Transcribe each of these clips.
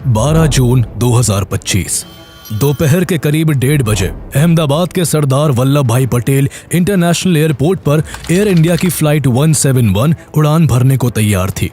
12 जून 2025 दोपहर के करीब 1:30 बजे अहमदाबाद के सरदार वल्लभ भाई पटेल इंटरनेशनल एयरपोर्ट पर एयर इंडिया की फ्लाइट 171 उड़ान भरने को तैयार थी।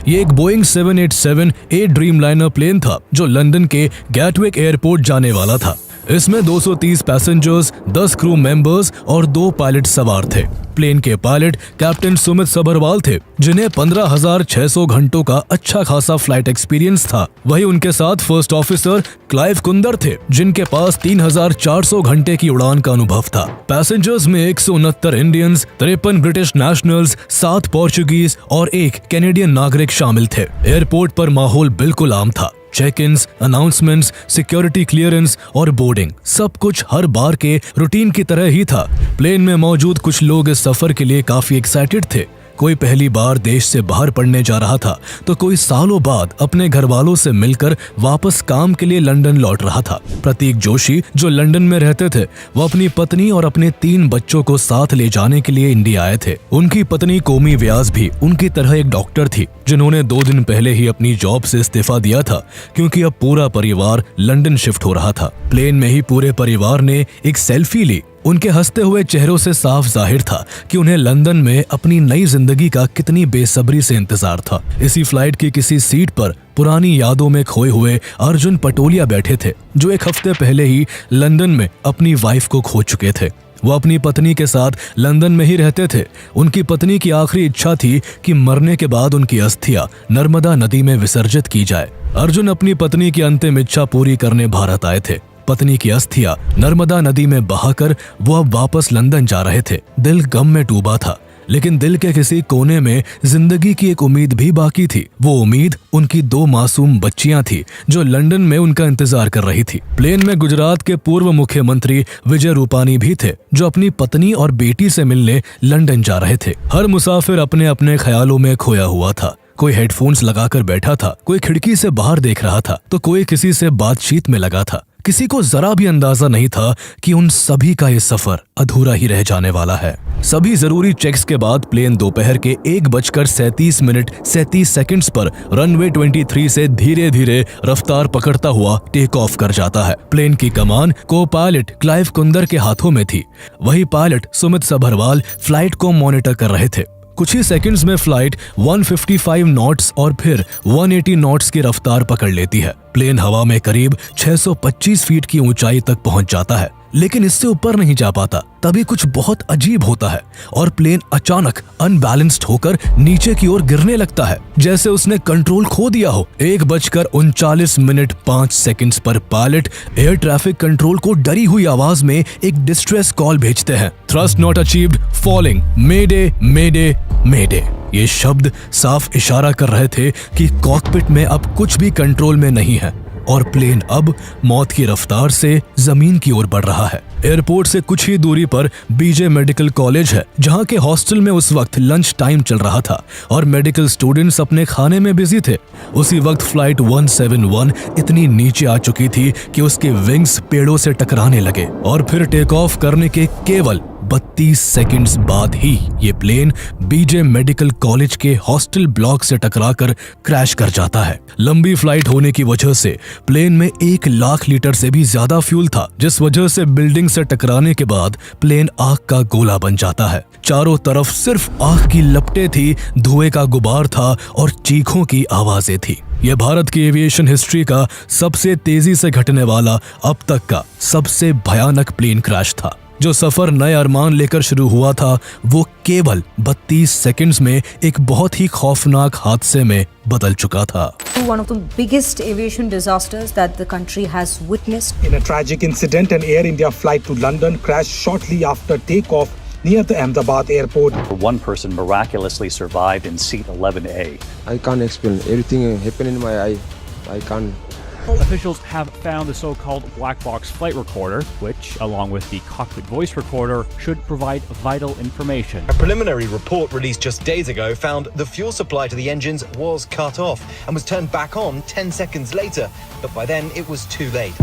ये एक बोइंग 787 ड्रीमलाइनर प्लेन था जो लंदन के गैटविक एयरपोर्ट जाने वाला था। इसमें 230 पैसेंजर्स, 10 क्रू मेंबर्स और 2 पायलट सवार थे। प्लेन के पायलट कैप्टन सुमित सभरवाल थे, जिन्हें 15,600 घंटों का अच्छा खासा फ्लाइट एक्सपीरियंस था। वहीं उनके साथ फर्स्ट ऑफिसर क्लाइव कुंदर थे, जिनके पास 3,400 घंटे की उड़ान का अनुभव था। पैसेंजर्स में 169 इंडियंस, 53 ब्रिटिश नेशनल्स, 7 पोर्चुगीज और 1 कैनेडियन नागरिक शामिल थे। एयरपोर्ट पर माहौल बिल्कुल आम था। चेक-इन्स, अनाउंसमेंट्स, सिक्योरिटी क्लियरेंस और बोर्डिंग, सब कुछ हर बार के रूटीन की तरह ही था। प्लेन में मौजूद कुछ लोग इस सफर के लिए काफी एक्साइटेड थे। कोई पहली बार देश से बाहर पढ़ने जा रहा था, तो कोई सालों बाद अपने घर वालों से मिलकर वापस काम के लिए लंदन लौट रहा था। प्रतीक जोशी, जो लंदन में रहते थे, वो अपनी पत्नी और अपने 3 बच्चों को साथ ले जाने के लिए इंडिया आए थे। उनकी पत्नी कोमी व्यास भी उनकी तरह एक डॉक्टर थी, जिन्होंने 2 दिन पहले ही अपनी जॉब से इस्तीफा दिया था, क्योंकि अब पूरा परिवार लंदन शिफ्ट हो रहा था। प्लेन में ही पूरे परिवार ने एक सेल्फी ली। उनके हंसते हुए चेहरों से साफ जाहिर था कि उन्हें लंदन में अपनी नई जिंदगी का कितनी बेसब्री से इंतजार था। इसी फ्लाइट की किसी सीट पर पुरानी यादों में खोए हुए अर्जुन पटोलिया बैठे थे, जो 1 हफ्ते पहले ही लंदन में अपनी वाइफ को खो चुके थे। वो अपनी पत्नी के साथ लंदन में ही रहते थे। उनकी पत्नी की आखिरी इच्छा थी कि मरने के बाद उनकी अस्थियां नर्मदा नदी में विसर्जित की जाए। अर्जुन अपनी पत्नी की अंतिम इच्छा पूरी करने भारत आए थे। पत्नी की अस्थियां नर्मदा नदी में बहाकर वो अब वापस लंदन जा रहे थे। दिल गम में डूबा था, लेकिन दिल के किसी कोने में जिंदगी की एक उम्मीद भी बाकी थी। वो उम्मीद उनकी 2 मासूम बच्चियां थी, जो लंदन में उनका इंतजार कर रही थी। प्लेन में गुजरात के पूर्व मुख्यमंत्री विजय रूपानी भी थे, जो अपनी पत्नी और बेटी से मिलने लंदन जा रहे थे। हर मुसाफिर अपने अपने ख्यालों में खोया हुआ था। कोई हेडफोन्स लगाकर बैठा था, कोई खिड़की से बाहर देख रहा था, तो कोई किसी से बातचीत में लगा था। किसी को जरा भी अंदाजा नहीं था कि उन सभी का ये सफर अधूरा ही रह जाने वाला है। सभी जरूरी चेक्स के बाद प्लेन दोपहर के 1:37 पर रनवे 23 से धीरे धीरे रफ्तार पकड़ता हुआ टेक ऑफ कर जाता है। प्लेन की कमान को पायलट क्लाइव कुंदर के हाथों में थी। वही पायलट सुमित सभरवाल फ्लाइट को मॉनिटर कर रहे थे। कुछ ही सेकंड्स में फ्लाइट 155 नॉट्स और फिर 180 नॉट्स की रफ्तार पकड़ लेती है। प्लेन हवा में करीब 625 फीट की ऊंचाई तक पहुंच जाता है, लेकिन इससे ऊपर नहीं जा पाता। तभी कुछ बहुत अजीब होता है और प्लेन अचानक अनबैलेंस्ड होकर नीचे की ओर गिरने लगता है, जैसे उसने कंट्रोल खो दिया हो। 1:39:05 पर पायलट एयर ट्रैफिक कंट्रोल को डरी हुई आवाज में एक डिस्ट्रेस कॉल भेजते हैं। थ्रस्ट नॉट अचीव्ड, फॉलिंग, मेडे मेडे मेडे। ये शब्द साफ इशारा कर रहे थे कि कॉकपिट में अब कुछ भी कंट्रोल में नहीं है और प्लेन अब मौत की रफ्तार से जमीन की ओर बढ़ रहा है। एयरपोर्ट से कुछ ही दूरी पर बीजे मेडिकल कॉलेज है, जहां के हॉस्टल में उस वक्त लंच टाइम चल रहा था और मेडिकल स्टूडेंट्स अपने खाने में बिजी थे। उसी वक्त फ्लाइट 171 इतनी नीचे आ चुकी थी कि उसके विंग्स पेड़ों से टकराने लगे और फिर टेक ऑफ करने के केवल 32 सेकंड्स बाद ही ये प्लेन बीजे मेडिकल कॉलेज के हॉस्टल ब्लॉक से टकराकर क्रैश कर जाता है। लंबी फ्लाइट होने की वजह से प्लेन में 1 लाख लीटर से भी ज्यादा फ्यूल था, जिस वजह से बिल्डिंग से टकराने के बाद प्लेन आग का गोला बन जाता है। चारों तरफ सिर्फ आग की लपटें थी, धुएं का गुबार था और चीखों की आवाजें थी। यह भारत की एविएशन हिस्ट्री का सबसे तेजी से घटने वाला अब तक का सबसे भयानक प्लेन क्रैश था। जो सफर नए अरमान लेकर शुरू हुआ था, वो केवल 32 सेकंड्स में एक बहुत ही खौफनाक हादसे में बदल चुका था। One of the biggest aviation disasters that the country has witnessed. In a tragic incident, an Air India flight to London crashed shortly after takeoff near the Ahmedabad airport. One person miraculously survived in seat 11A. I can't explain. Everything happened in my eye. I can't. Officials have found the so-called black box flight recorder, which, along with the cockpit voice recorder, should provide vital information. A preliminary report released just days ago found the fuel supply to the engines was cut off and was turned back on 10 seconds later, but by then it was too late.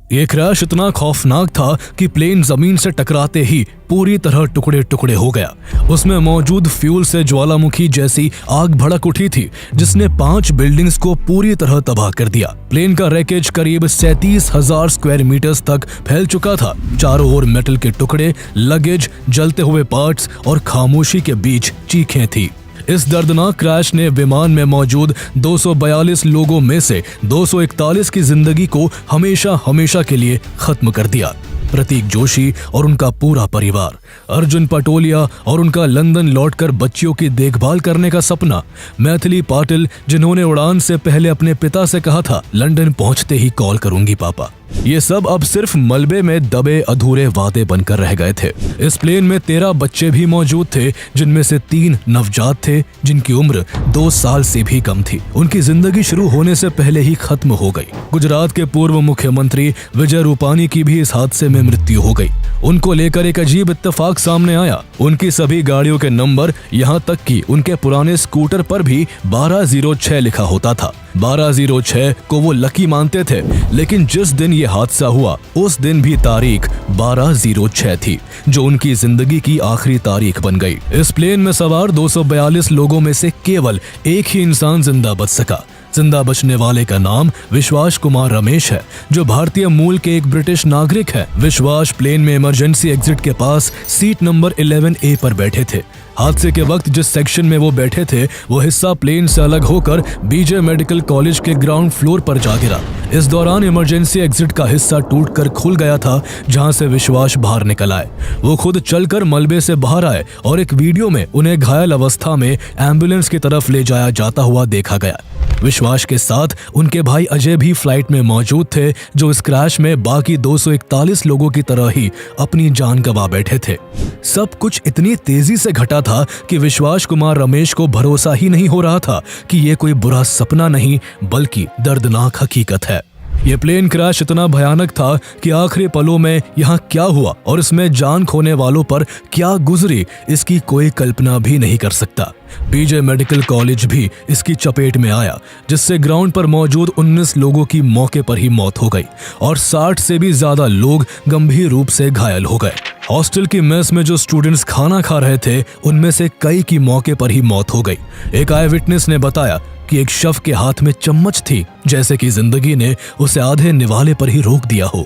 ये crash इतना खौफनाक था कि plane जमीन से टकराते ही पूरी तरह टुकड़े टुकड़े हो गया। उसमें मौजूद फ्यूल से ज्वालामुखी जैसी आग भड़क उठी थी, जिसने 5 बिल्डिंग्स को पूरी तरह तबाह कर दिया। प्लेन का रैकेज करीब 37,000 स्क्वायर मीटर्स तक फैल चुका था। चारों ओर मेटल के टुकड़े, लगेज, जलते हुए पार्ट्स और खामोशी के बीच चीखें थी। इस दर्दनाक क्रैश ने विमान में मौजूद 242 लोगों में से 241 की जिंदगी को हमेशा हमेशा के लिए खत्म कर दिया। प्रतीक जोशी और उनका पूरा परिवार, अर्जुन पटोलिया और उनका लंदन लौटकर बच्चियों की देखभाल करने का सपना, मैथिली पाटिल जिन्होंने उड़ान से पहले अपने पिता से कहा था लंदन पहुंचते ही कॉल करूंगी पापा, ये सब अब सिर्फ मलबे में दबे अधूरे वादे बनकर रह गए थे। इस प्लेन में 13 बच्चे भी मौजूद थे, जिनमें से 3 नवजात थे जिनकी उम्र 2 साल से भी कम थी। उनकी जिंदगी शुरू होने से पहले ही खत्म हो गई। गुजरात के पूर्व मुख्यमंत्री विजय रूपानी की भी इस हादसे में मृत्यु हो गई। उनको लेकर एक अजीब इत्तेफाक सामने आया। उनकी सभी गाड़ियों के नंबर, यहाँ तक कि उनके पुराने स्कूटर पर भी 1206 लिखा होता था। 1206 को वो लकी मानते थे, लेकिन जिस दिन ये हादसा हुआ उस दिन भी तारीख 1206 थी, जो उनकी जिंदगी की आखिरी तारीख बन गई। इस प्लेन में सवार 242 लोगों में से केवल एक ही इंसान जिंदा बच सका। जिंदा बचने वाले का नाम विश्वास कुमार रमेश है, जो भारतीय मूल के एक ब्रिटिश नागरिक है। विश्वास प्लेन में इमरजेंसी एग्जिट के पास सीट नंबर 11A पर बैठे थे। हादसे के वक्त जिस सेक्शन में वो बैठे थे वो हिस्सा प्लेन से अलग होकर बीजे मेडिकल कॉलेज के ग्राउंड फ्लोर पर जा गिरा। इस दौरान इमरजेंसी एग्जिट का हिस्सा टूटकर खुल गया था, जहां से विश्वास बाहर निकल आए। वो खुद चलकर मलबे से बाहर आए और एक वीडियो में उन्हें घायल अवस्था में एम्बुलेंस की तरफ ले जाया जाता हुआ देखा गया। विश्वास के साथ उनके भाई अजय भी फ्लाइट में मौजूद थे, जो इस क्रैश में बाकी 241 लोगों की तरह ही अपनी जान गंवा बैठे थे। सब कुछ इतनी तेजी से घटा था कि विश्वास कुमार रमेश को भरोसा ही नहीं हो रहा था कि ये कोई बुरा सपना नहीं बल्कि दर्दनाक हकीकत है। ये प्लेन क्रैश इतना भयानक था कि आखिरी पलों में यहाँ क्या हुआ और इसमें जान खोने वालों पर क्या गुजरी, इसकी कोई कल्पना भी नहीं कर सकता। बीजे मेडिकल कॉलेज भी इसकी चपेट में आया, जिससे ग्राउंड पर मौजूद 19 लोगों की मौके पर ही मौत हो गई और 60 से भी ज्यादा लोग गंभीर रूप से घायल हो गए। हॉस्टल की मेस में जो स्टूडेंट्स खाना खा रहे थे, उनमें से कई की मौके पर ही मौत हो गई। एक आई विटनेस ने बताया कि एक शव के हाथ में चम्मच थी, जैसे कि जिंदगी ने उसे आधे निवाले पर ही रोक दिया हो।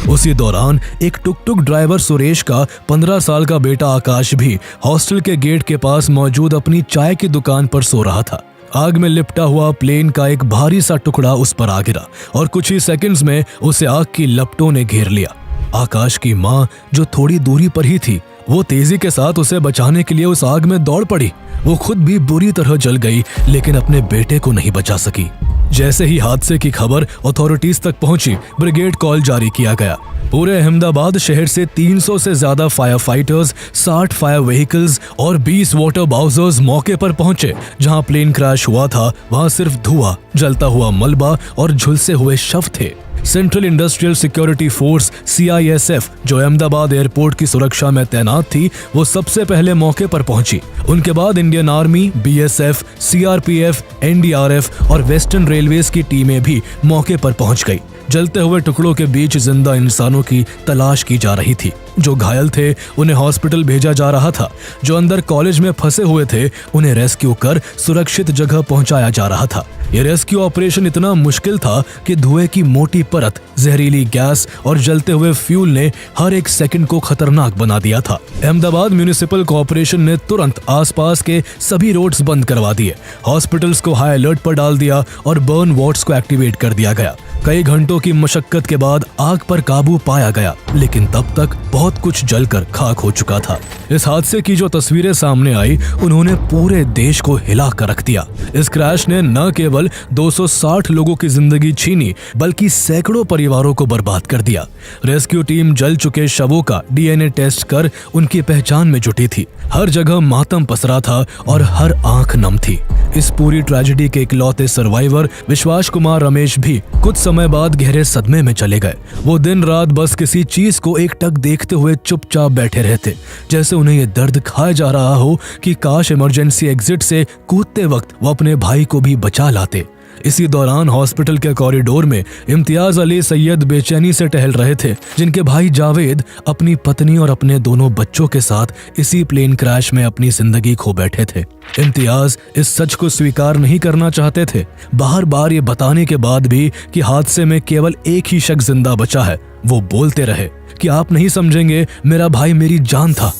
उसी दौरान एक टुक टुक ड्राइवर सुरेश का 15 साल का बेटा आकाश भी हॉस्टल के गेट के पास मौजूद अपनी चाय की दुकान पर सो रहा था। आग में लिपटा हुआ प्लेन का एक भारी सा टुकड़ा उस पर आ गिरा और कुछ ही सेकंड्स में उसे आग की लपटों ने घेर लिया। आकाश की माँ, जो थोड़ी दूरी पर ही थी, वो तेजी के साथ उसे बचाने के लिए उस आग में दौड़ पड़ी। वो खुद भी बुरी तरह जल गई, लेकिन अपने बेटे को नहीं बचा सकी। जैसे ही हादसे की खबर अथॉरिटीज तक पहुंची, ब्रिगेड कॉल जारी किया गया। पूरे अहमदाबाद शहर से 300 से ज्यादा फायर फाइटर्स, 60 फायर व्हीकल्स और 20 वाटर बाउजर्स मौके पर पहुंचे। जहां प्लेन क्रैश हुआ था, वहां सिर्फ धुआं, जलता हुआ मलबा और झुलसे हुए शव थे। Central industrial security force CISF, जो अहमदाबाद एयरपोर्ट की सुरक्षा में तैनात थी, वो सबसे पहले मौके पर पहुंची। उनके बाद Indian army, BSF, CRPF, NDRF और वेस्टर्न रेलवेज की टीमें भी मौके पर पहुंच गई। जलते हुए टुकड़ों के बीच जिंदा इंसानों की तलाश की जा रही थी। जो घायल थे उन्हें हॉस्पिटल भेजा जा रहा था। जो अंदर कॉलेज में फंसे हुए थे उन्हें रेस्क्यू कर सुरक्षित जगह पहुंचाया जा रहा था। ये रेस्क्यू ऑपरेशन इतना मुश्किल था कि धुएं की मोटी परत, जहरीली गैस और जलते हुए फ्यूल ने हर एक सेकंड को खतरनाक बना दिया था। अहमदाबाद म्यूनिसिपल कॉर्पोरेशन ने तुरंत आसपास के सभी रोड्स बंद करवा दिए, हॉस्पिटल्स को हाई अलर्ट पर डाल दिया और बर्न वार्ड्स को एक्टिवेट कर दिया गया। कई घंटों की मशक्कत के बाद आग पर काबू पाया गया, लेकिन तब तक बहुत कुछ जलकर खाक हो चुका था। इस हादसे की जो तस्वीरें सामने आई, उन्होंने पूरे देश को हिला कर रख दिया। इस क्रैश ने न केवल 260 लोगों की जिंदगी छीनी, बल्कि सैकड़ों परिवारों को बर्बाद कर दिया। रेस्क्यू टीम जल चुके शवों का DNA टेस्ट कर उनकी पहचान में जुटी थी। हर जगह मातम पसरा था और हर आंख नम थी। इस पूरी ट्रेजेडी के इकलौते सर्वाइवर विश्वास कुमार रमेश भी कुछ समय बाद गहरे सदमे में चले गए। वो दिन रात बस किसी चीज को एकटक देखते हुए चुपचाप बैठे रहते, जैसे उन्हें ये दर्द खाया जा रहा हो कि काश इमरजेंसी एग्जिट से कूदते वक्त वो अपने भाई को भी बचा लाते। इसी दौरान हॉस्पिटल के कॉरिडोर में इम्तियाज अली सैयद बेचैनी से टहल रहे थे, जिनके भाई जावेद अपनी पत्नी और अपने दोनों बच्चों के साथ इसी प्लेन क्रैश में अपनी जिंदगी खो बैठे थे। इम्तियाज इस सच को स्वीकार नहीं करना चाहते थे। बार बार ये बताने के बाद भी कि हादसे में केवल एक ही शख्स जिंदा बचा है, वो बोलते रहे कि आप नहीं समझेंगे, मेरा भाई मेरी जान था।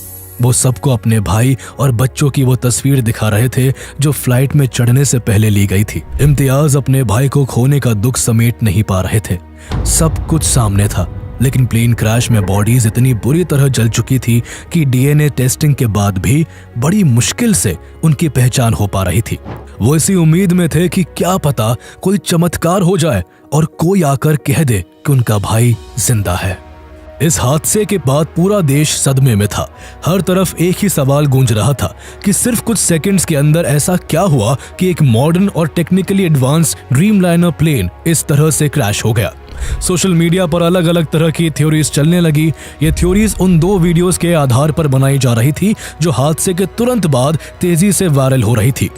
वो सबको अपने भाई और बच्चों की वो तस्वीर दिखा रहे थे जो फ्लाइट में चढ़ने से पहले ली गई थी। इम्तियाज अपने भाई को खोने का दुख समेट नहीं पा रहे थे। सब कुछ सामने था, लेकिन प्लेन क्रैश में बॉडीज इतनी बुरी तरह जल चुकी थी कि डीएनए टेस्टिंग के बाद भी बड़ी मुश्किल से उनकी पहचान हो पा रही थी। वो इसी उम्मीद में थे कि क्या पता कोई चमत्कार हो जाए और कोई आकर कह दे कि उनका भाई जिंदा है। इस हादसे के बाद पूरा देश सदमे में था। हर तरफ एक ही सवाल गूंज रहा था कि सिर्फ कुछ सेकंड्स के अंदर ऐसा क्या हुआ कि एक मॉडर्न और टेक्निकली एडवांस ड्रीमलाइनर प्लेन इस तरह से क्रैश हो गया। सोशल मीडिया पर अलग अलग तरह की थ्योरीज चलने लगी। ये थ्योरीज उन 2 वीडियोस के आधार पर बनाई जा रही थी जो हादसे के तुरंत बाद तेजी से वायरल हो रही थी।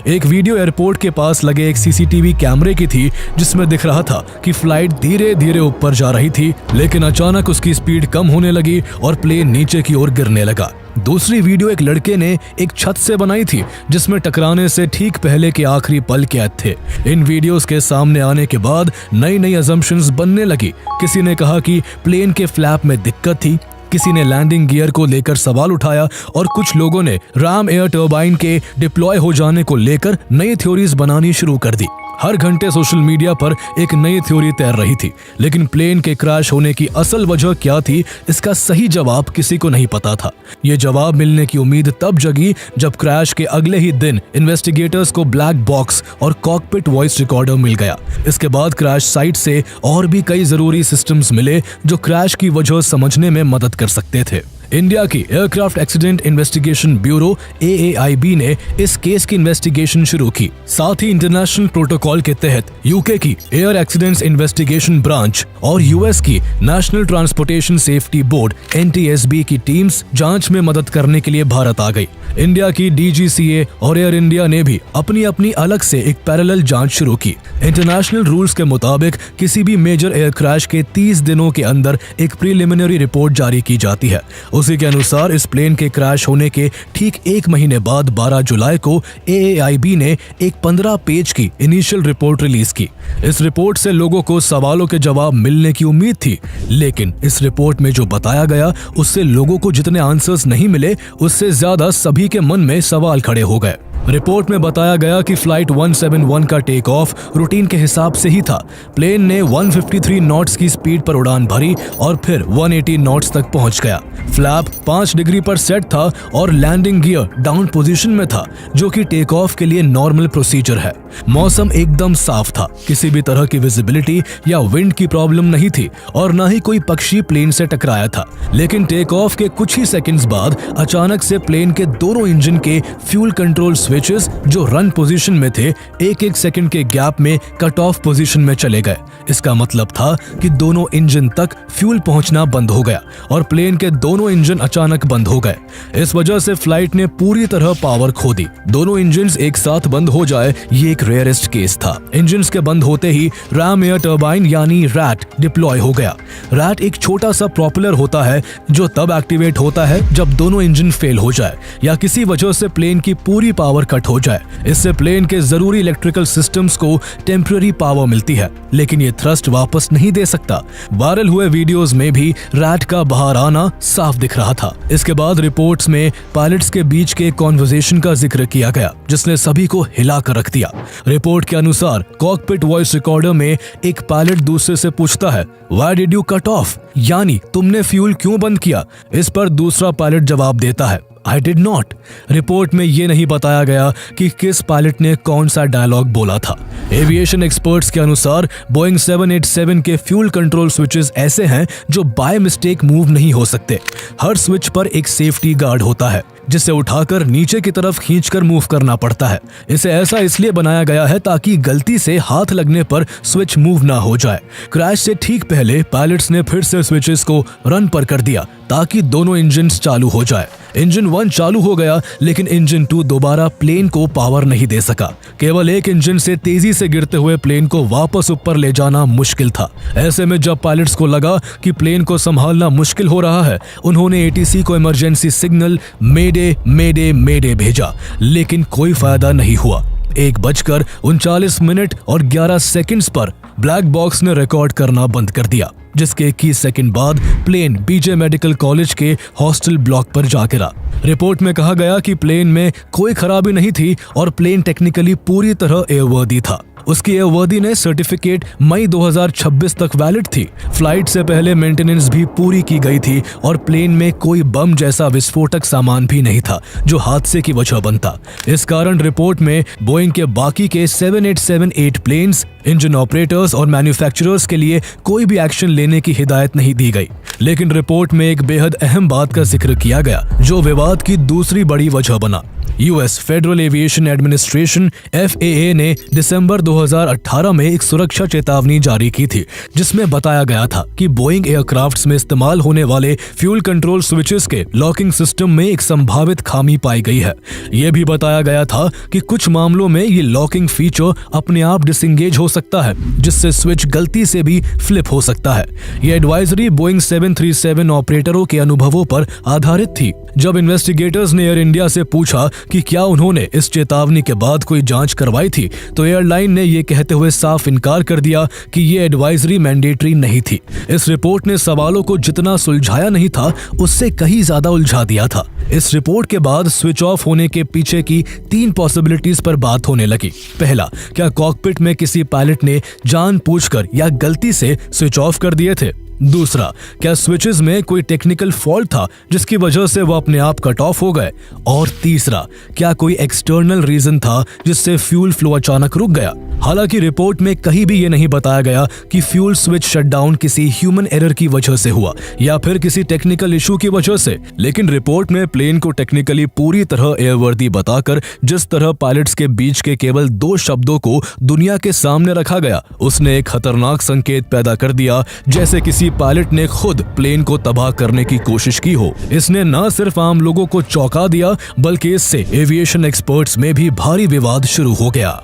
एक वीडियो एयरपोर्ट के पास लगे एक सीसीटीवी कैमरे की थी, जिसमें दिख रहा था कि फ्लाइट धीरे धीरे ऊपर जा रही थी, लेकिन अचानक उसकी स्पीड कम होने लगी और प्लेन नीचे की ओर गिरने लगा। दूसरी वीडियो एक लड़के ने एक छत से बनाई थी, जिसमें टकराने से ठीक पहले के आखिरी पल कैद थे। इन वीडियोस के सामने आने के बाद नई नई अजम्पशंस बनने लगी। किसी ने कहा कि प्लेन के फ्लैप में दिक्कत थी, किसी ने लैंडिंग गियर को लेकर सवाल उठाया और कुछ लोगों ने राम एयर टर्बाइन के डिप्लॉय हो जाने को लेकर नई थ्योरीज बनानी शुरू कर दी। हर घंटे सोशल मीडिया पर एक नई थ्योरी तैर रही थी, लेकिन प्लेन के क्रैश होने की असल वजह क्या थी, इसका सही जवाब किसी को नहीं पता था। ये जवाब मिलने की उम्मीद तब जगी जब क्रैश के अगले ही दिन इन्वेस्टिगेटर्स को ब्लैक बॉक्स और कॉकपिट वॉइस रिकॉर्डर मिल गया। इसके बाद क्रैश साइट से और भी कई जरूरी सिस्टम्स मिले जो क्रैश की वजह समझने में मदद कर सकते थे। इंडिया की aircraft accident investigation bureau AAIB ने इस केस की इन्वेस्टिगेशन शुरू की। साथ ही इंटरनेशनल प्रोटोकॉल के तहत यूके की एयर एक्सीडेंट्स इन्वेस्टिगेशन ब्रांच और यूएस की national transportation safety board NTSB की टीम्स जांच में मदद करने के लिए भारत आ गई। इंडिया की DGCA और एयर इंडिया ने भी अपनी अपनी अलग से एक पैरेलल जांच शुरू की। इंटरनेशनल रूल्स के मुताबिक किसी भी मेजर एयर क्रैश के 30 दिनों के अंदर एक प्रीलिमिनरी रिपोर्ट जारी की जाती है। उसी के अनुसार इस प्लेन के क्रैश होने के ठीक 1 महीने बाद 12 जुलाई को AAIB ने एक 15 पेज की इनिशियल रिपोर्ट रिलीज की। इस रिपोर्ट से लोगों को सवालों के जवाब मिलने की उम्मीद थी, लेकिन इस रिपोर्ट में जो बताया गया उससे लोगों को जितने आंसर्स नहीं मिले, उससे ज्यादा सभी के मन में सवाल खड़े हो गए। रिपोर्ट में बताया गया कि फ्लाइट 171 का टेक ऑफ रूटीन के हिसाब से ही था। प्लेन ने 153 नॉट्स की स्पीड पर उड़ान भरी और फिर 180 नॉट्स तक पहुंच गया। फ्लैप 5 डिग्री पर सेट था और लैंडिंग गियर डाउन पोजीशन में था, जो कि टेक ऑफ के लिए नॉर्मल प्रोसीजर है। मौसम एकदम साफ था, किसी भी तरह की विजिबिलिटी या विंड की प्रॉब्लम नहीं थी और न ही कोई पक्षी प्लेन से टकराया था। लेकिन टेक ऑफ के कुछ ही सेकंड्स बाद अचानक से प्लेन के दोनों इंजन के फ्यूल कंट्रोल स्विचेस जो रन पोजीशन में थे, एक सेकंड के गैप में कट ऑफ पोजीशन में चले गए। इसका मतलब था कि दोनों इंजन तक फ्यूल पहुंचना बंद हो गया और प्लेन के दोनों इंजन अचानक बंद हो गए। इस वजह से फ्लाइट ने पूरी तरह पावर खो दी। दोनों इंजन एक साथ बंद हो जाए, ये एक रेयरेस्ट केस था। इंजन के बंद होते ही राम एयर टर्बाइन यानी रैट डिप्लॉय हो गया। रैट एक छोटा सा प्रोपेलर होता है जो तब एक्टिवेट होता है जब दोनों इंजन फेल हो जाए या किसी वजह से प्लेन की पूरी पावर कट हो जाए। इससे प्लेन के जरूरी इलेक्ट्रिकल सिस्टम्स को टेम्पररी पावर मिलती है, लेकिन ये थ्रस्ट वापस नहीं दे सकता। वायरल हुए वीडियोस में भी रैट का बाहर आना साफ दिख रहा था। इसके बाद रिपोर्ट्स में पायलट्स के बीच के कॉन्वर्सेशन का जिक्र किया गया, जिसने सभी को हिला कर रख दिया। रिपोर्ट के अनुसार कॉकपिट वॉइस रिकॉर्डर में एक पायलट दूसरे से पूछता है, why did you cut off, यानी तुमने फ्यूल क्यों बंद किया। इस पर दूसरा पायलट जवाब देता है, I did not। रिपोर्ट में ये नहीं बताया गया कि किस पायलट ने कौन सा डायलॉग बोला था। एविएशन एक्सपर्ट्स के अनुसार बोइंग 787 के फ्यूल कंट्रोल स्विचेस ऐसे हैं जो बाय मिस्टेक मूव नहीं हो सकते। हर स्विच पर एक सेफ्टी गार्ड होता है जिसे उठाकर नीचे की तरफ खींचकर मूव करना पड़ता है। इसे ऐसा इसलिए बनाया गया है ताकि गलती से हाथ लगने पर स्विच मूव ना हो जाए। क्रैश से ठीक पहले पायलट्स ने फिर से स्विचेस को रन पर कर दिया ताकि दोनों इंजन चालू हो जाए। इंजन 1 चालू हो गया, लेकिन इंजन 2 दोबारा प्लेन को पावर नहीं दे सका। केवल एक इंजन से तेजी से गिरते हुए प्लेन को वापस ऊपर ले जाना मुश्किल था। ऐसे में जब पायलट्स को लगा कि प्लेन को संभालना मुश्किल हो रहा है, उन्होंने ATC को इमरजेंसी सिग्नल मेडे मेडे मेडे भेजा, लेकिन कोई फायदा नहीं हुआ। 1:39 और 11 सेकंड्स पर ब्लैक बॉक्स ने रिकॉर्ड करना बंद कर दिया, जिसके 21 सेकंड बाद प्लेन BJ मेडिकल कॉलेज के हॉस्टल ब्लॉक पर जा गिरा। रिपोर्ट में कहा गया कि प्लेन में कोई खराबी नहीं थी और प्लेन टेक्निकली पूरी तरह एयरवर्दी था। उसकी एयरवर्दी ने सर्टिफिकेट मई 2026 तक वैलिड थी। फ्लाइट से पहले मेंटेनेंस भी पूरी की गई थी और प्लेन में कोई बम जैसा विस्फोटक सामान भी नहीं था जो हादसे की वजह बनता। इस कारण रिपोर्ट में बोइंग के बाकी के 7878 प्लेन्स, इंजन ऑपरेटर्स और मैन्युफैक्चरर्स के लिए कोई भी एक्शन लेने की हिदायत नहीं दी गई। लेकिन रिपोर्ट में एक बेहद अहम बात का जिक्र किया गया जो विवाद की दूसरी बड़ी वजह बना। US federal aviation administration FAA ने दिसंबर 2018 में एक सुरक्षा चेतावनी जारी की थी, जिसमें बताया गया था कि बोइंग एयरक्राफ्ट्स में इस्तेमाल होने वाले फ्यूल कंट्रोल स्विचेस के लॉकिंग सिस्टम में एक संभावित खामी पाई गई है। यह भी बताया गया था कि कुछ मामलों में ये लॉकिंग फीचर अपने आप डिसएंगेज हो सकता है, जिससे स्विच गलती से भी फ्लिप हो सकता है। यह एडवाइजरी बोइंग 737 ऑपरेटरों के अनुभवों पर आधारित थी। जब इन्वेस्टिगेटर्स ने एयर इंडिया से पूछा कि क्या उन्होंने इस चेतावनी के बाद कोई जांच करवाई थी, तो एयरलाइन ने ये कहते हुए साफ इनकार कर दिया कि ये एडवाइजरी मैंडेटरी नहीं थी। इस रिपोर्ट ने सवालों को जितना सुलझाया नहीं था, उससे कहीं ज्यादा उलझा दिया था। इस रिपोर्ट के बाद स्विच ऑफ होने के पीछे की 3 पॉसिबिलिटीज पर बात होने लगी। पहला, क्या कॉकपिट में किसी पायलट ने जानबूझकर या गलती से स्विच ऑफ कर दिए थे? दूसरा, क्या स्विचेस में कोई टेक्निकल फॉल्ट था जिसकी वजह से वो अपने आप कट ऑफ हो गए? और तीसरा, क्या कोई एक्सटर्नल रीजन था जिससे फ्यूल फ्लो अचानक रुक गया? हालांकि रिपोर्ट में कहीं भी ये नहीं बताया गया कि फ्यूल स्विच शटडाउन किसी ह्यूमन एरर की वजह से हुआ या फिर किसी टेक्निकल इशू की वजह से। लेकिन रिपोर्ट में प्लेन को टेक्निकली पूरी तरह एयरवर्दी बताकर जिस तरह पायलट्स के बीच के केवल 2 शब्दों को दुनिया के सामने रखा गया, उसने एक खतरनाक संकेत पैदा कर दिया, जैसे किसी पायलट ने खुद प्लेन को तबाह करने की कोशिश की हो। इसने न सिर्फ आम लोगों को चौंका दिया, बल्कि इससे एविएशन एक्सपर्ट्स में भी भारी विवाद शुरू हो गया।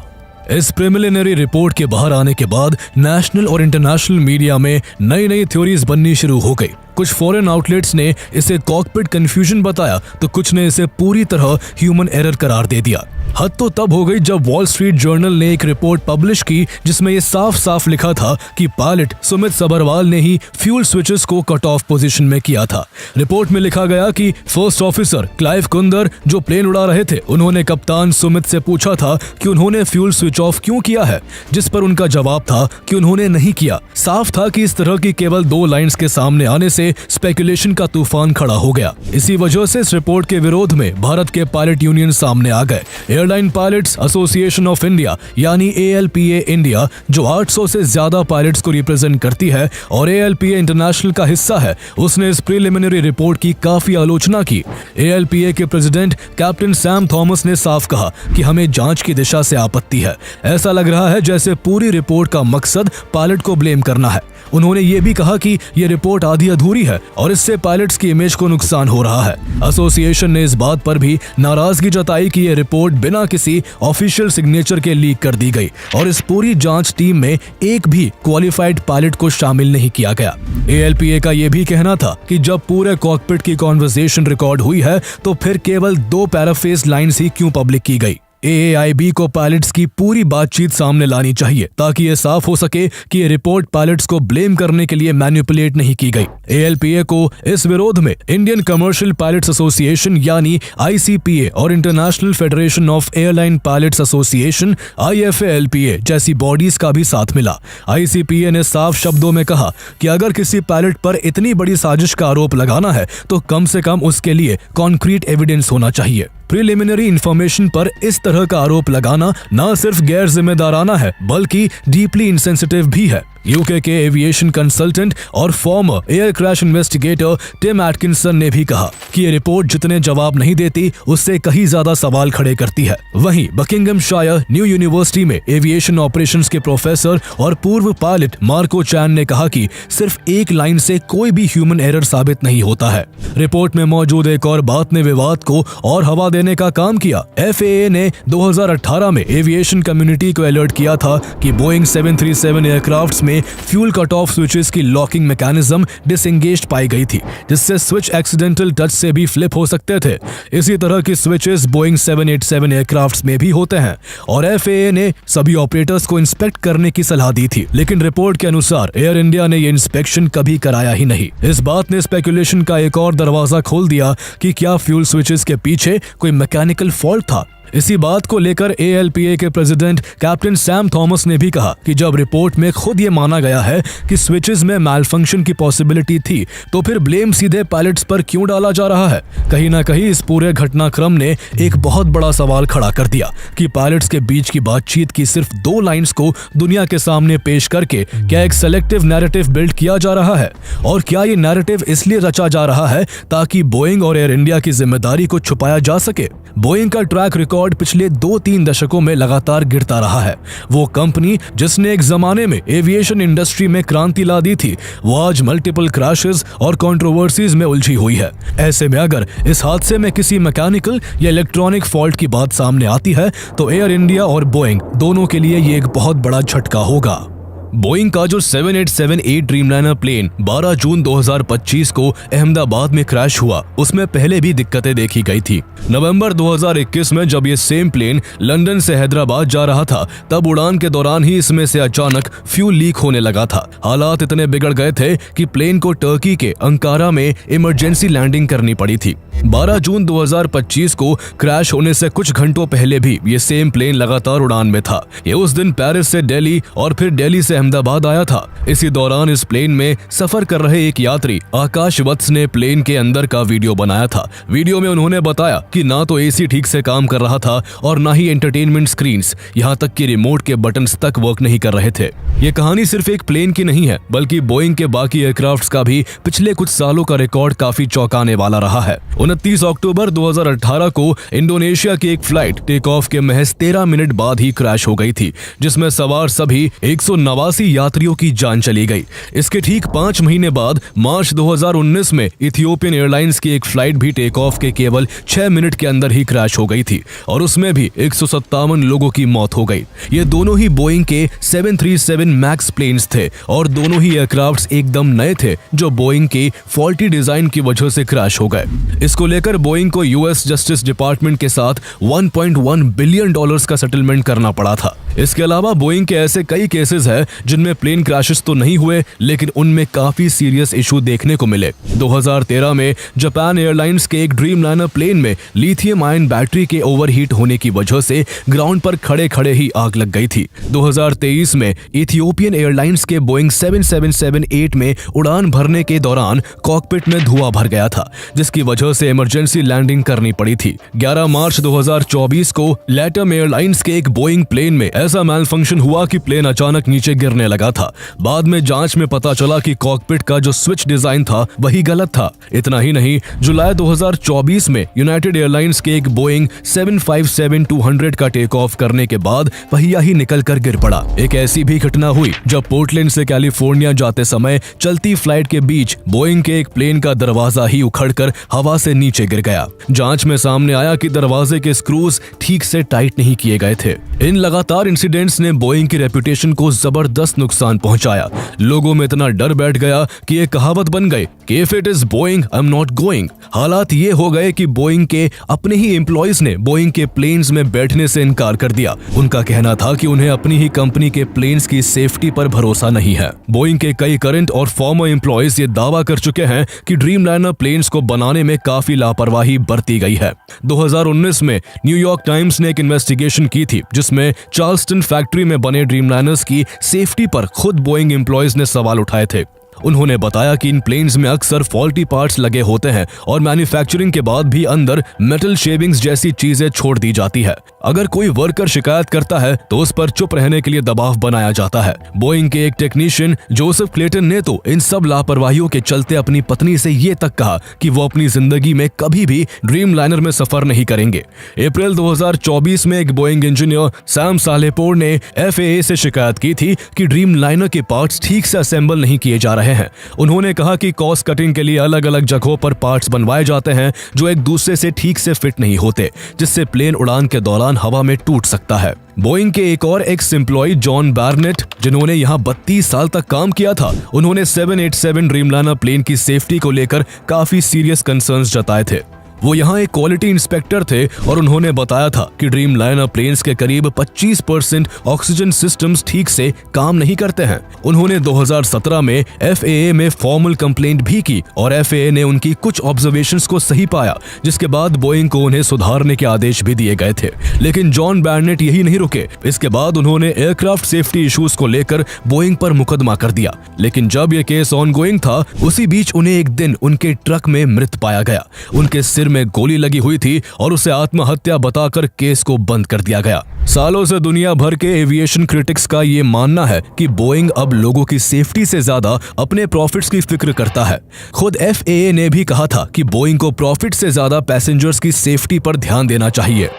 इस प्रिलिमिनरी रिपोर्ट के बाहर आने के बाद नेशनल और इंटरनेशनल मीडिया में नई थ्योरीज बननी शुरू हो गई। कुछ फॉरेन आउटलेट्स ने इसे कॉकपिट कंफ्यूजन बताया, तो कुछ ने इसे पूरी तरह ह्यूमन एरर करार दे दिया। हद तो तब हो गई जब वॉल स्ट्रीट जर्नल ने एक रिपोर्ट पब्लिश की जिसमें यह साफ लिखा था कि पायलट सुमित सबरवाल ने ही फ्यूल स्विचेस को कट ऑफ पोजीशन में किया था। रिपोर्ट में लिखा गया कि फर्स्ट ऑफिसर क्लाइव कुंदर जो प्लेन उड़ा रहे थे, उन्होंने कप्तान सुमित से पूछा था कि उन्होंने फ्यूल स्विच ऑफ क्यों किया है, जिस पर उनका जवाब था कि उन्होंने नहीं किया। साफ था कि इस तरह की केवल 2 लाइंस के सामने आने से स्पेकुलेशन का तूफान खड़ा हो गया। इसी वजह से इस रिपोर्ट के विरोध में भारत के पायलट यूनियन सामने आ गए। Airline pilots association of India यानी ALPA इंडिया, जो 800 से ज्यादा पायलट्स को रिप्रेजेंट करती है और ALPA इंटरनेशनल का हिस्सा है, उसने इस प्रिलिमिनरी रिपोर्ट की काफी आलोचना की। ALPA के प्रेसिडेंट कैप्टन सैम थॉमस ने साफ कहा कि हमें जांच की दिशा से आपत्ति है। ऐसा लग रहा है जैसे पूरी रिपोर्ट का मकसद पायलट को ब्लेम करना है। उन्होंने ये भी कहा कि ये रिपोर्ट आधी अधूरी है और इससे पायलट्स की इमेज को नुकसान हो रहा है। एसोसिएशन ने इस बात पर भी नाराजगी जताई कि ये रिपोर्ट बिना किसी ऑफिशियल सिग्नेचर के लीक कर दी गई और इस पूरी जांच टीम में एक भी क्वालिफाइड पायलट को शामिल नहीं किया गया। ALPA का ये भी कहना था कि जब पूरे कॉकपिट की कॉन्वर्सेशन रिकॉर्ड हुई है, तो फिर केवल 2 पैराफ्रेज लाइन्स ही क्यों पब्लिक की गई। AAIB को पायलट्स की पूरी बातचीत सामने लानी चाहिए ताकि ये साफ हो सके कि ये रिपोर्ट पायलट्स को ब्लेम करने के लिए मैनिपुलेट नहीं की गई। ALPA को इस विरोध में इंडियन कमर्शियल पायलट्स एसोसिएशन यानी ICPA और international federation of airline pilots association IFALPA जैसी बॉडीज का भी साथ मिला। ICPA ने साफ शब्दों में कहा कि अगर किसी पायलट पर इतनी बड़ी साजिश का आरोप लगाना है तो कम से कम उसके लिए कॉन्क्रीट एविडेंस होना चाहिए। प्रिलिमिनरी इंफॉर्मेशन पर इस तरह का आरोप लगाना न सिर्फ गैर जिम्मेदाराना है, बल्कि डीपली इनसेंसिटिव भी है। यूके के एविएशन कंसल्टेंट और former air crash investigator Tim Atkinson ने भी कहा कि ये रिपोर्ट जितने जवाब नहीं देती उससे कहीं ज्यादा सवाल खड़े करती है। वहीं बकिंघमशायर न्यू यूनिवर्सिटी में एविएशन ऑपरेशंस के प्रोफेसर और पूर्व पायलट मार्को चैन ने कहा कि सिर्फ एक लाइन से कोई भी ह्यूमन एरर साबित नहीं होता है। रिपोर्ट में मौजूद एक और बात ने विवाद को और हवा देने का काम किया। FAA ने 2018 में एविएशन कम्युनिटी को अलर्ट किया था कि बोइंग 737 एयरक्राफ्ट्स में फ्यूल कट ऑफ स्विचेस की लॉकिंग मैकेनिज्म डिसएंगेज्ड पाई गई थी, जिससे स्विच एक्सीडेंटल टच से भी फ्लिप हो सकते थे। इसी तरह की स्विचेस बोइंग 787 एयरक्राफ्ट्स में भी होते हैं और FAA ने सभी ऑपरेटर्स को इंस्पेक्ट करने की सलाह दी थी, लेकिन रिपोर्ट के अनुसार एयर इंडिया ने ये इंस्पेक्शन कभी कराया ही नहीं। इस बात ने स्पेकुलेशन का एक और दरवाजा खोल दिया कि क्या फ्यूल स्विचेस के पीछे कोई मैकेनिकल फॉल्ट था। इसी बात को लेकर ALPA के प्रेसिडेंट कैप्टन सैम थॉमस ने भी कहा कि जब रिपोर्ट में खुद ये माना गया है कि स्विचेस में मैलफंक्शन की पॉसिबिलिटी थी, तो फिर ब्लेम सीधे पायलट्स पर क्यों डाला जा रहा है। कहीं ना कहीं इस पूरे घटनाक्रम ने एक बहुत बड़ा सवाल खड़ा कर दिया कि पायलट्स के बीच की बातचीत की सिर्फ 2 लाइंस को दुनिया के सामने पेश करके क्या एक सेलेक्टिव नैरेटिव बिल्ड किया जा रहा है, और क्या ये नैरेटिव इसलिए रचा जा रहा है ताकि बोइंग और एयर इंडिया की जिम्मेदारी को छुपाया जा सके। बोइंग का ट्रैक रिकॉर्ड पिछले 2-3 दशकों में लगातार गिरता रहा है। वो कंपनी जिसने एक जमाने में एविएशन इंडस्ट्री में क्रांति ला दी थी, वो आज मल्टीपल क्रैशेस और कंट्रोवर्सीज में उलझी हुई है। ऐसे में अगर इस हादसे में किसी मैकेनिकल या इलेक्ट्रॉनिक फॉल्ट की बात सामने आती है तो एयर इंडिया और बोइंग दोनों के लिए ये एक बहुत बड़ा झटका होगा। बोइंग का जो 787-8 ड्रीमलाइनर प्लेन 12 जून 2025 को अहमदाबाद में क्रैश हुआ, उसमें पहले भी दिक्कतें देखी गई थी। नवंबर 2021 में जब ये सेम प्लेन लंदन से हैदराबाद जा रहा था, तब उड़ान के दौरान ही इसमें से अचानक फ्यूल लीक होने लगा था। हालात इतने बिगड़ गए थे कि प्लेन को टर्की के अंकारा में इमरजेंसी लैंडिंग करनी पड़ी थी। 12 जून 2025 को क्रैश होने से कुछ घंटों पहले भी ये सेम प्लेन लगातार उड़ान में था। ये उस दिन पेरिस से दिल्ली और फिर दिल्ली से अहमदाबाद आया था। इसी दौरान इस प्लेन में सफर कर रहे एक यात्री आकाश वत्स ने प्लेन के अंदर का वीडियो बनाया था। वीडियो में उन्होंने बताया कि ना तो AC ठीक से काम कर रहा था और ना ही एंटरटेनमेंट स्क्रीन्स, यहाँ तक कि रिमोट के बटन्स तक वर्क नहीं कर रहे थे। ये कहानी सिर्फ एक प्लेन की नहीं है, बल्कि बोइंग के बाकी एयरक्राफ्ट्स का भी पिछले कुछ सालों का रिकॉर्ड काफी चौंकाने वाला रहा है। 29 अक्टूबर 2018 को इंडोनेशिया की एक फ्लाइट टेक ऑफ के महज 13 मिनट बाद ही क्रैश हो गई थी, जिसमें सवार सभी 189 यात्रियों की जान चली गई। इसके ठीक 5 महीने बाद मार्च 2019 में इथियोपियन एयरलाइंस की एक फ्लाइट भी टेक ऑफ के केवल 6 मिनट के अंदर ही क्रैश हो गई थी और उसमें भी 157 लोगों की मौत हो गई। ये दोनों ही बोइंग के 737 मैक्स प्लेन्स थे और दोनों ही एयरक्राफ्ट्स एकदम नए थे, जो बोइंग के फॉल्टी डिजाइन की वजह से क्रैश हो गए। इसको लेकर बोइंग को US जस्टिस डिपार्टमेंट के साथ $1.1 बिलियन का सेटलमेंट करना पड़ा था। इसके अलावा बोइंग के ऐसे कई केसेस हैं जिनमें प्लेन क्रैशेस तो नहीं हुए, लेकिन उनमें काफी सीरियस इशू देखने को मिले। 2013 में जापान एयरलाइंस के एक ड्रीमलाइनर प्लेन में लिथियम आयन बैटरी के ओवरहीट होने की वजह से ग्राउंड पर खड़े खड़े ही आग लग गई थी। 2023 में इथियोपियन एयरलाइंस के बोइंग 777-8 में उड़ान भरने के दौरान कॉकपिट में धुआं भर गया था, जिसकी वजह से इमरजेंसी लैंडिंग करनी पड़ी थी। 11 मार्च 2024 को लैटम एयरलाइंस के एक बोइंग प्लेन में ऐसा मैलफंक्शन हुआ कि प्लेन अचानक नीचे गिरने लगा था। बाद में जांच में पता चला कि कॉकपिट का जो स्विच डिजाइन था वही गलत था। इतना ही नहीं, जुलाई 2024 में यूनाइटेड एयरलाइंस के एक बोइंग 757-200 का टेक ऑफ करने के बाद पहिया ही निकल कर गिर पड़ा। एक ऐसी भी घटना हुई जब पोर्टलैंड से कैलिफोर्निया जाते समय चलती फ्लाइट के बीच बोइंग के एक प्लेन का दरवाजा ही उखड़कर हवा से नीचे गिर गया। जांच में सामने आया कि दरवाजे के स्क्रूज ठीक से टाइट नहीं किए गए थे। इन लगातार इंसिडेंट्स ने बोइंग की रेपुटेशन को जबरदस्त नुकसान पहुंचाया। लोगों में इतना डर बैठ गया कि ये कहावत बन गई कि if it is Boeing I am not going. हालात ये हो गए कि बोइंग के अपने ही एम्प्लॉइज ने बोइंग के प्लेन्स में बैठने से इनकार कर दिया। उनका कहना था कि उन्हें अपनी ही कंपनी के प्लेन्स की सेफ्टी पर भरोसा नहीं है। बोइंग के कई करंट और फॉर्मर एम्प्लॉइज ये दावा कर चुके हैं कि ड्रीमलाइनर प्लेन्स को बनाने में काफी लापरवाही बरती गई है। 2019 में न्यूयॉर्क टाइम्स ने एक इन्वेस्टिगेशन की थी, जिसमें चार्ल्सटन फैक्ट्री में बने ड्रीमलाइनर्स की सेफ्टी पर खुद बोइंग एम्प्लॉइज ने सवाल उठाए थे। उन्होंने बताया कि इन प्लेन्स में अक्सर फॉल्टी पार्ट्स लगे होते हैं और मैन्युफैक्चरिंग के बाद भी अंदर मेटल शेविंग्स जैसी चीजें छोड़ दी जाती है। अगर कोई वर्कर शिकायत करता है तो उस पर चुप रहने के लिए दबाव बनाया जाता है। बोइंग के एक टेक्नीशियन जोसेफ क्लेटन ने तो इन सब लापरवाहियों के चलते अपनी पत्नी से ये तक कहा कि वो अपनी जिंदगी में कभी भी ड्रीम लाइनर में सफर नहीं करेंगे। अप्रैल 2024 में एक बोइंग इंजीनियर सैम सालेपोर ने FAA से शिकायत की थी कि ड्रीम लाइनर के पार्ट्स ठीक से असेंबल नहीं किए जा रहे हैं। उन्होंने कहा कि कॉस्ट कटिंग के लिए अलग अलग जगहों पर पार्ट्स बनवाए जाते हैं जो एक दूसरे से ठीक से फिट नहीं होते, जिससे प्लेन उड़ान के दौरान हवा में टूट सकता है। बोइंग के एक और एक्स एम्प्लॉय जॉन बार्नेट, जिन्होंने यहां 32 साल तक काम किया था, उन्होंने 787 ड्रीमलाइनर प्लेन की सेफ्टी को लेकर काफी सीरियस कंसर्न्स जताए थे। वो यहाँ एक क्वालिटी इंस्पेक्टर थे और उन्होंने बताया था कि ड्रीम लाइनर प्लेन्स के करीब 25% ऑक्सीजन सिस्टम्स ठीक से काम नहीं करते हैं। उन्होंने 2017 में FAA में फॉर्मल कंप्लेंट भी की और FAA ने उनकी कुछ ऑब्जर्वेशंस को सही पाया, जिसके बाद बोइंग को उन्हें सुधारने के आदेश भी दिए गए थे। लेकिन जॉन बार्नेट यही नहीं रुके। इसके बाद उन्होंने एयरक्राफ्ट सेफ्टी इश्यूज को लेकर बोइंग पर मुकदमा कर दिया। लेकिन जब यह केस ऑनगोइंग था, उसी बीच उन्हें एक दिन उनके ट्रक में मृत पाया गया। उनके सिर में गोली लगी हुई थी और उसे आत्महत्या बताकर केस को बंद कर दिया गया। सालों से दुनिया भर के एविएशन क्रिटिक्स का ये मानना है कि बोइंग अब लोगों की सेफ्टी से ज्यादा अपने प्रॉफिट्स की फिक्र करता है। खुद FAA ने भी कहा था कि बोइंग को प्रॉफिट से ज्यादा पैसेंजर्स की सेफ्टी पर ध्यान देना चाहिए।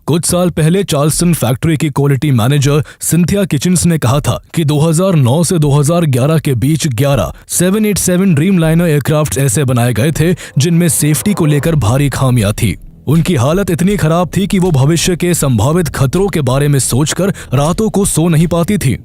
कुछ साल पहले चार्ल्सटन फैक्ट्री की क्वालिटी मैनेजर सिंथिया किचन्स ने कहा था कि 2009 से 2011 के बीच 11 787 ड्रीमलाइनर एयरक्राफ्ट ऐसे बनाए गए थे जिनमें सेफ्टी को लेकर भारी खामियां थी। उनकी हालत इतनी खराब थी कि वो भविष्य के संभावित खतरों के बारे में सोचकर रातों को सो नहीं पाती थी।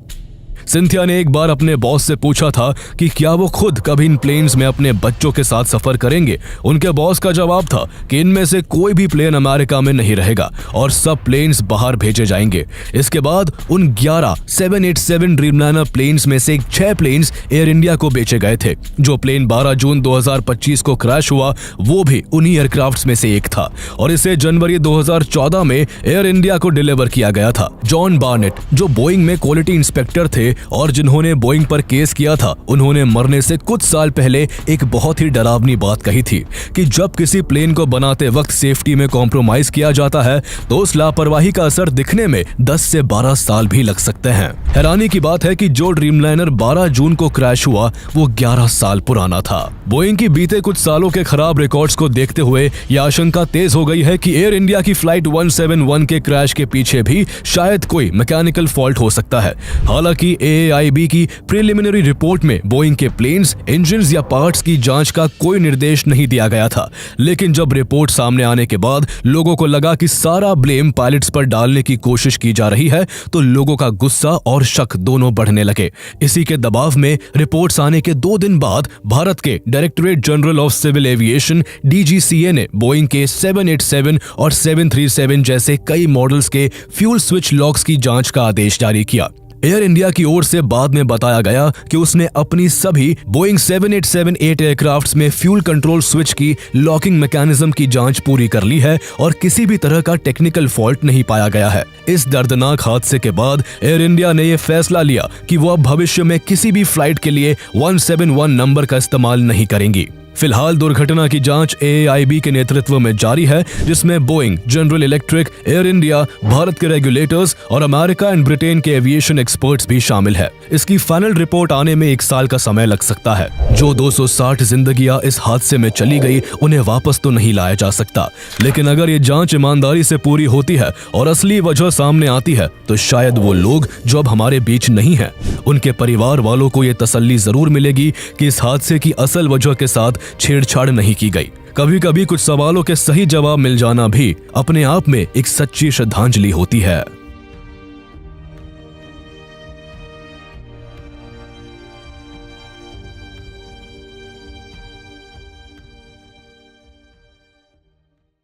सिंथिया ने एक बार अपने बॉस से पूछा था कि क्या वो खुद कभी इन प्लेन्स में अपने बच्चों के साथ सफर करेंगे। उनके बॉस का जवाब था कि इनमें से कोई भी प्लेन अमेरिका में नहीं रहेगा और सब प्लेन्स बाहर भेजे जाएंगे। इसके बाद उन 11 787 ड्रीमलाइनर प्लेन्स में से 6 प्लेन्स एयर इंडिया को बेचे गए थे। जो प्लेन 12 जून 2025 को क्रैश हुआ, वो भी उन्हीं एयरक्राफ्ट्स में से एक था और इसे जनवरी 2014 में एयर इंडिया को डिलीवर किया गया था। जॉन बार्नेट, जो बोइंग में क्वालिटी इंस्पेक्टर थे और जिन्होंने बोइंग पर केस किया था, उन्होंने मरने से कुछ साल पहले एक बहुत ही डरावनी बात कही थी कि जब किसी प्लेन को बनाते वक्त सेफ्टी में कॉम्प्रोमाइज किया जाता है तो उस लापरवाही का असर दिखने में 10 से 12 साल भी लग सकते हैं। हैरानी की बात है कि जो ड्रीमलाइनर 12 जून को क्रैश हुआ वो 11 साल पुराना था। बोइंग की बीते कुछ सालों के खराब रिकॉर्ड्स को देखते हुए यह आशंका तेज हो गई है कि एयर इंडिया की फ्लाइट 171 के क्रैश के पीछे भी शायद कोई मैकेनिकल फॉल्ट हो सकता है। हालांकि AAIB की प्रिलिमिनरी रिपोर्ट में बोइंग के प्लेन्स, इंजन्स या पार्ट्स की जांच का कोई निर्देश नहीं दिया गया था। लेकिन जब रिपोर्ट सामने आने के बाद लोगों को लगा कि सारा ब्लेम पायलट्स पर डालने की कोशिश की जा रही है, तो लोगों का गुस्सा और शक दोनों बढ़ने लगे। इसी के दबाव में रिपोर्ट्स आने के 2 दिन बाद भारत के directorate general of civil aviation DGCA ने बोइंग के 787 और 737 जैसे कई मॉडल्स के फ्यूल स्विच लॉक्स की जांच का आदेश जारी किया। एयर इंडिया की ओर से बाद में बताया गया कि उसने अपनी सभी बोइंग 787-8 एयरक्राफ्ट्स में फ्यूल कंट्रोल स्विच की लॉकिंग मैकेनिज्म की जांच पूरी कर ली है और किसी भी तरह का टेक्निकल फॉल्ट नहीं पाया गया है। इस दर्दनाक हादसे के बाद एयर इंडिया ने यह फैसला लिया कि वो अब भविष्य में किसी भी फ्लाइट के लिए 171 नंबर का इस्तेमाल नहीं करेंगी। फिलहाल दुर्घटना की जांच AAIB के नेतृत्व में जारी है, जिसमें Boeing, general electric, air India, Bharat के रेगुलेटर्स और अमेरिका एंड ब्रिटेन के एविएशन एक्सपर्ट्स भी शामिल है। इसकी फाइनल रिपोर्ट आने में 1 साल का समय लग सकता है। जो 260 जिंदगियां इस हादसे में चली गई, उन्हें वापस तो नहीं लाया जा सकता, लेकिन अगर ये जांच ईमानदारी से पूरी होती है और असली वजह सामने आती है तो शायद वो लोग जो अब हमारे बीच नहीं है, उनके परिवार वालों को ये तसल्ली जरूर मिलेगी कि इस हादसे की असल वजह के साथ छेड़छाड़ नहीं की गई। कभी कभी कुछ सवालों के सही जवाब मिल जाना भी अपने आप में एक सच्ची श्रद्धांजलि होती है।